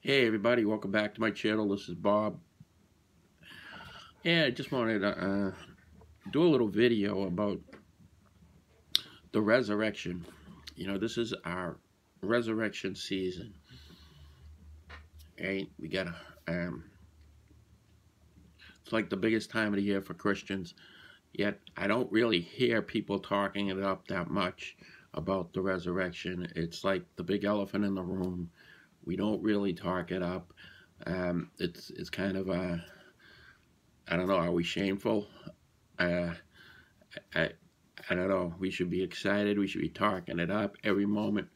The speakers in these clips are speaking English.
Hey everybody, welcome back to my channel. This is Bob. Yeah, I just wanted to do a little video about the resurrection. This is our resurrection season. Right? It's like the biggest time of the year for Christians. Yet I don't really hear people talking it up that much about the resurrection. It's like the big elephant in the room. We don't really talk it up. It's kind of I don't know. Are we shameful? Uh, I I don't know. We should be excited. We should be talking it up every moment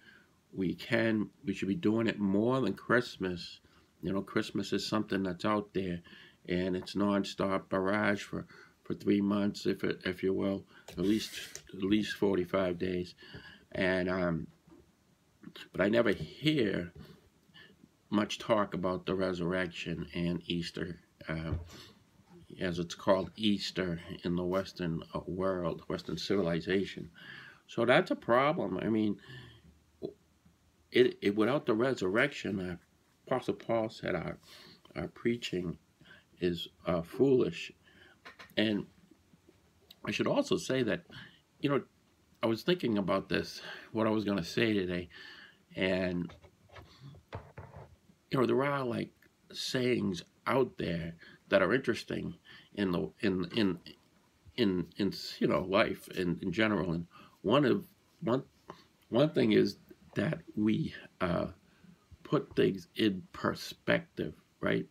we can. We should be doing it more than Christmas. Christmas is something that's out there, and it's nonstop barrage for 3 months, if you will, at least 45 days, and but I never hear much talk about the resurrection and Easter. As it's called Easter in the Western world, Western civilization. So that's a problem. I mean, it without the resurrection, Apostle Paul said our preaching is foolish. And I should also say that, I was thinking about this, what I was going to say today, and there are like sayings out there that are interesting in the in life in general. And one thing is that we put things in perspective, right?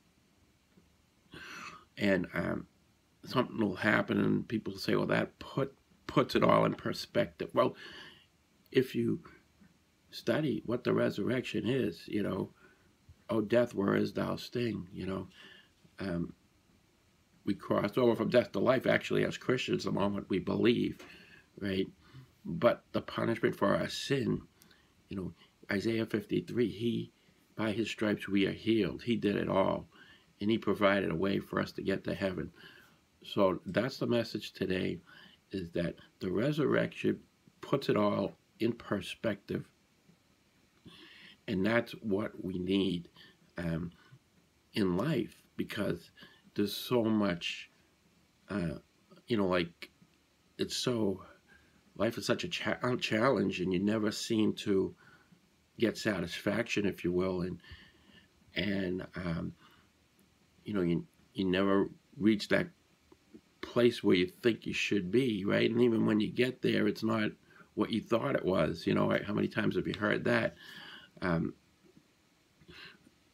And something will happen and people say, well, that puts it all in perspective. Well, if you study what the resurrection is, oh death, where is thou sting? We cross over from death to life, actually, as Christians, the moment we believe, right? But the punishment for our sin, Isaiah 53, by his stripes we are healed. He did it all, and he provided a way for us to get to heaven. So that's the message today, is that the resurrection puts it all in perspective, and that's what we need in life, because there's so much, like, life is such a challenge, and you never seem to get satisfaction, if you will, and you never reach that place where you think you should be, right? And even when you get there, it's not what you thought it was. How many times have you heard that?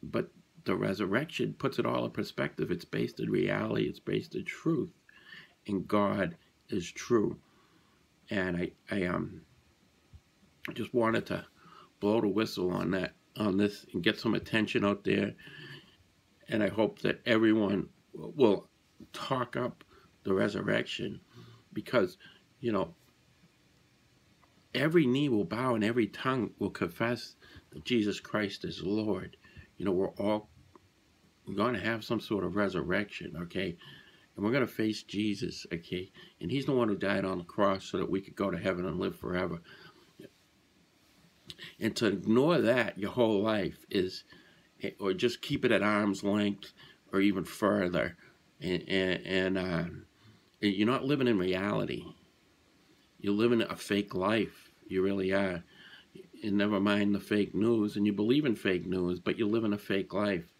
But the resurrection puts it all in perspective. It's based in reality. It's based in truth. And God is true. And I just wanted to blow the whistle on this, and get some attention out there. And I hope that everyone will talk up the resurrection, because, every knee will bow and every tongue will confess that Jesus Christ is Lord. We're all going to have some sort of resurrection, okay? And we're going to face Jesus, okay? And he's the one who died on the cross so that we could go to heaven and live forever. And to ignore that your whole life is, or just keep it at arm's length or even further, and you're not living in reality. You're living a fake life. You really are. And never mind the fake news, and you believe in fake news, but you live in a fake life.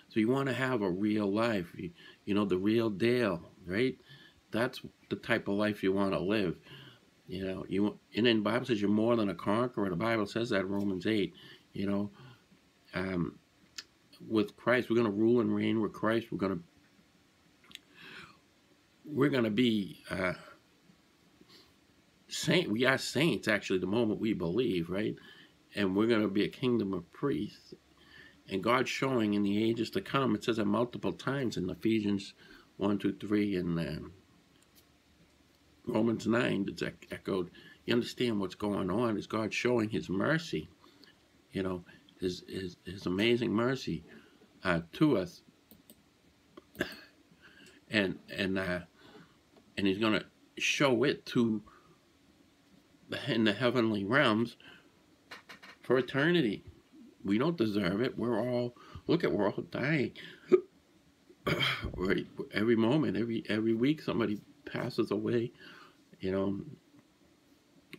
So you want to have a real life, the real deal, right? That's the type of life you want to live. And then the Bible says you're more than a conqueror. The Bible says that in Romans 8. With Christ, we're going to rule and reign with Christ. We're going to be we are saints, actually, the moment we believe, right? And we're going to be a kingdom of priests. And God's showing in the ages to come. It says it multiple times in Ephesians 1, 2, 3, and Romans 9. It's echoed. You understand what's going on is God showing his mercy, his amazing mercy to us. And he's going to show it in the heavenly realms for eternity. We don't deserve it. We're all Look at, we're all dying. Right, every moment, every week, somebody passes away. You know,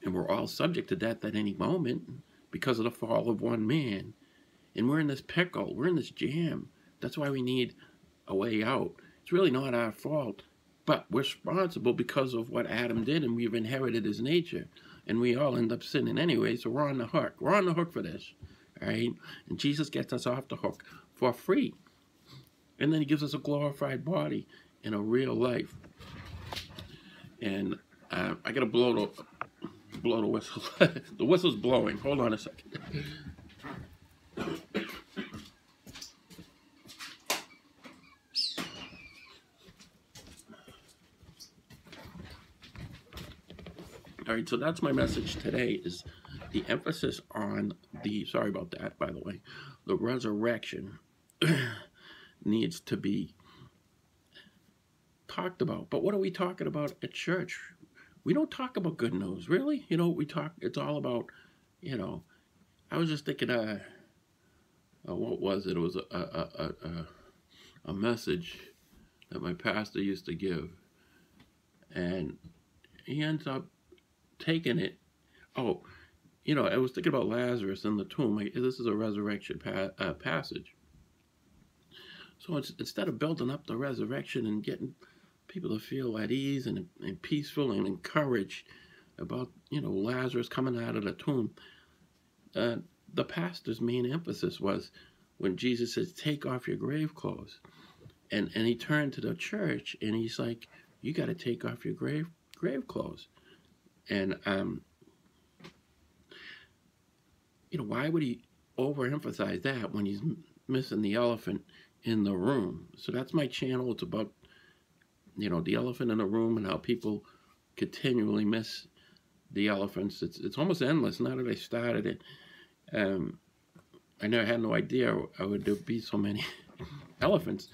and we're all subject to death at any moment because of the fall of one man. And we're in this pickle. We're in this jam. That's why we need a way out. It's really not our fault, but we're responsible because of what Adam did, and we've inherited his nature. And we all end up sinning anyway, so we're on the hook. We're on the hook for this, all right? And Jesus gets us off the hook for free. And then he gives us a glorified body and a real life. And I got to blow the whistle. The whistle's blowing. Hold on a second. All right, so that's my message today, is the emphasis on the, sorry about that, by the way, the resurrection needs to be talked about. But what are we talking about at church? We don't talk about good news, really. You know, we talk, it's all about, you know, I was just thinking, what was it? It was a message that my pastor used to give. And he ends up taking it. Oh, you know, I was thinking about Lazarus in the tomb. This is a resurrection passage. So instead of building up the resurrection and getting people to feel at ease and peaceful and encouraged about, you know, Lazarus coming out of the tomb, the pastor's main emphasis was when Jesus says, take off your grave clothes. And he turned to the church and he's like, you got to take off your grave clothes. And, you know, why would he overemphasize that when he's missing the elephant in the room? So that's my channel. It's about, you know, the elephant in the room and how people continually miss the elephants. It's almost endless. Now that I started it, I never had no idea there would be so many elephants.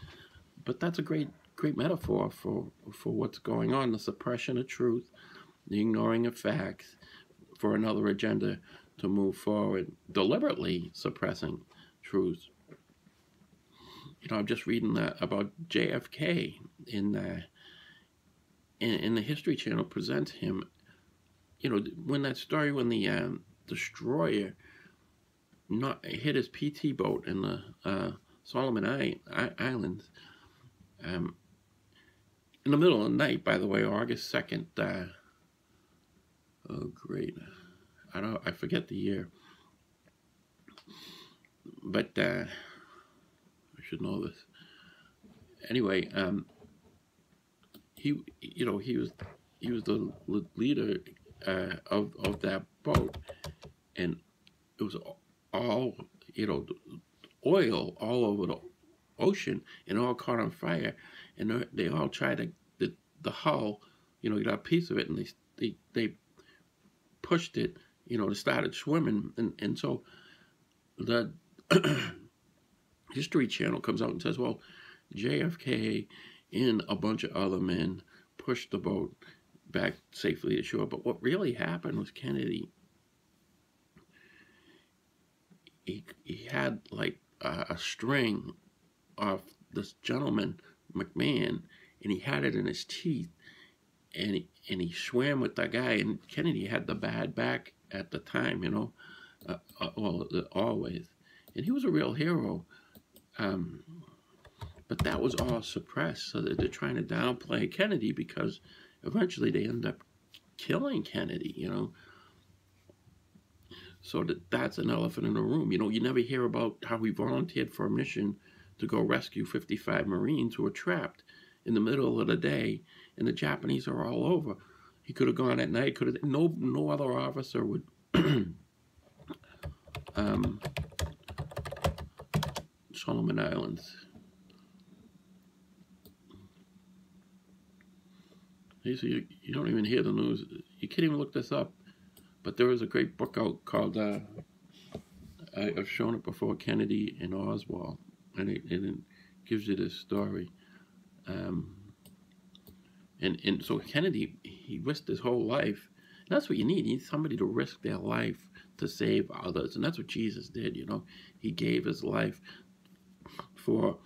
But that's a great metaphor for what's going on, the suppression of truth, the ignoring of facts for another agenda to move forward, deliberately suppressing truth. You know, I'm just reading about JFK in the History Channel presents him. You know, when that story when the destroyer hit his PT boat in the Solomon Islands, in the middle of the night, by the way, August 2nd. Oh, great. I forget the year. But I should know this. Anyway, he was the leader of that boat, and it was all, you know, oil all over the ocean, and all caught on fire, and they all tried to the hull, you know, got a piece of it, and they pushed it, you know, started swimming, and so the History Channel comes out and says, well, JFK and a bunch of other men pushed the boat back safely to shore. But what really happened was Kennedy, he had like a string of this gentleman, McMahon, and he had it in his teeth, and he swam with that guy, and Kennedy had the bad back at the time, you know, always, and he was a real hero, but that was all suppressed, so that they're trying to downplay Kennedy, because eventually they end up killing Kennedy, you know. So that's an elephant in the room. You know, you never hear about how he volunteered for a mission to go rescue 55 Marines who were trapped in the middle of the day, and the Japanese are all over. He could have gone at night. No other officer would. Solomon Islands. You don't even hear the news. You can't even look this up. But there is a great book out called, I've shown it before, Kennedy and Oswald. And it gives you this story. And so Kennedy, he risked his whole life. And that's what you need. You need somebody to risk their life to save others. And that's what Jesus did, you know. He gave his life for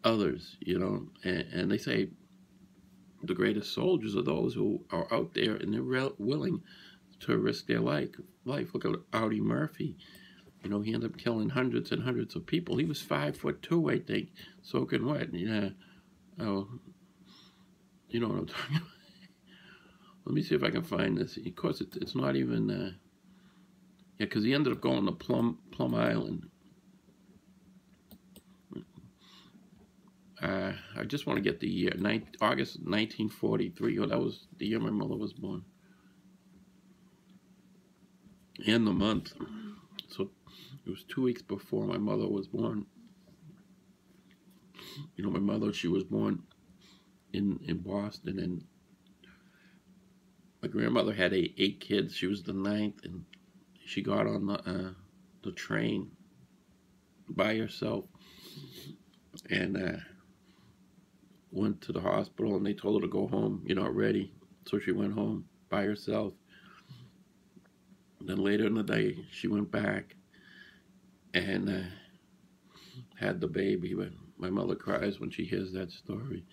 others, and they say the greatest soldiers are those who are out there and they're willing to risk their life. Look at Audie Murphy. He ended up killing hundreds and hundreds of people. He was 5'2", I think, soaking wet. Yeah. Oh, you know what I'm talking about. Let me see if I can find this. Of course, it's not even. Yeah, because he ended up going to Plum Island. I just want to get the year, August 1943. Oh, that was the year my mother was born. And the month. So it was 2 weeks before my mother was born. My mother, she was born in Boston, and my grandmother had eight kids. She was the ninth, and she got on the train by herself and went to the hospital, and they told her to go home. You're not ready. So she went home by herself. And then later in the day, she went back and had the baby. But my mother cries when she hears that story.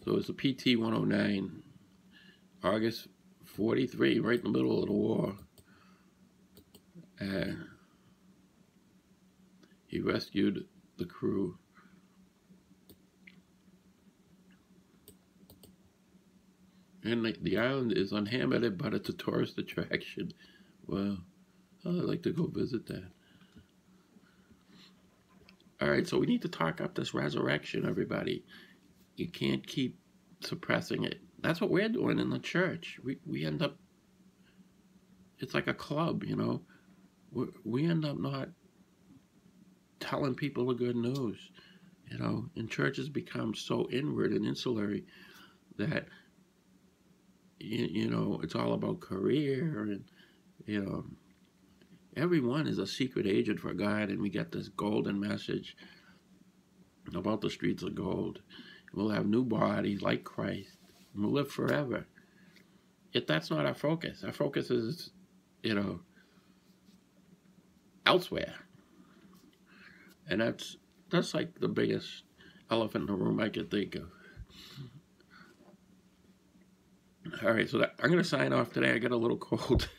So it's a PT 109, August 43, right in the middle of the war. He rescued the crew. And the island is uninhabited, but it's a tourist attraction. Well, I'd like to go visit that. All right, so we need to talk up this resurrection, everybody. You can't keep suppressing it. That's what we're doing in the church. We end up, it's like a club, We end up not telling people the good news, And churches become so inward and insular that, it's all about career and, everyone is a secret agent for God, and we get this golden message about the streets of gold. We'll have new bodies like Christ, and we'll live forever. Yet that's not our focus. Our focus is, elsewhere. And that's like the biggest elephant in the room I could think of. All right, so I'm going to sign off today. I got a little cold.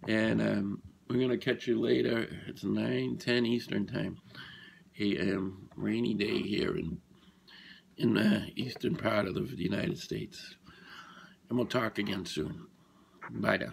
And we're going to catch you later. It's 9:10 Eastern Time. A.M. Rainy day here in the eastern part of the United States. And we'll talk again soon. Bye now.